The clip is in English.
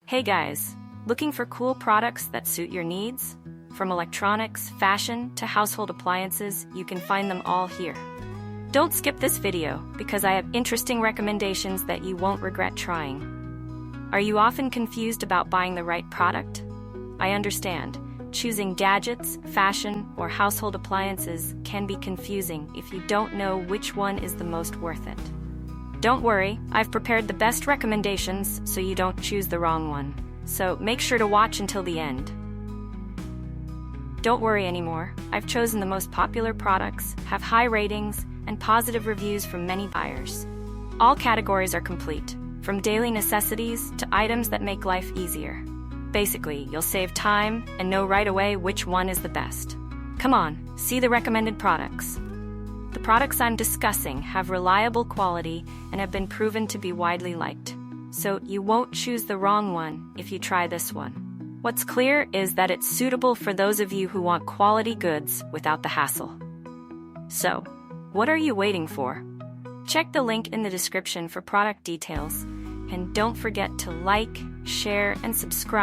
Hey guys, looking for cool products that suit your needs? From electronics, fashion, to household appliances, you can find them all here. Don't skip this video, because I have interesting recommendations that you won't regret trying. Are you often confused about buying the right product? I understand. Choosing gadgets, fashion, or household appliances can be confusing if you don't know which one is the most worth it. Don't worry, I've prepared the best recommendations so you don't choose the wrong one. So make sure to watch until the end. Don't worry anymore, I've chosen the most popular products, have high ratings, and positive reviews from many buyers. All categories are complete, from daily necessities to items that make life easier. Basically, you'll save time and know right away which one is the best. Come on, see the recommended products. The products I'm discussing have reliable quality and have been proven to be widely liked. So you won't choose the wrong one if you try this one. What's clear is that it's suitable for those of you who want quality goods without the hassle. So, what are you waiting for? Check the link in the description for product details, and don't forget to like, share, and subscribe.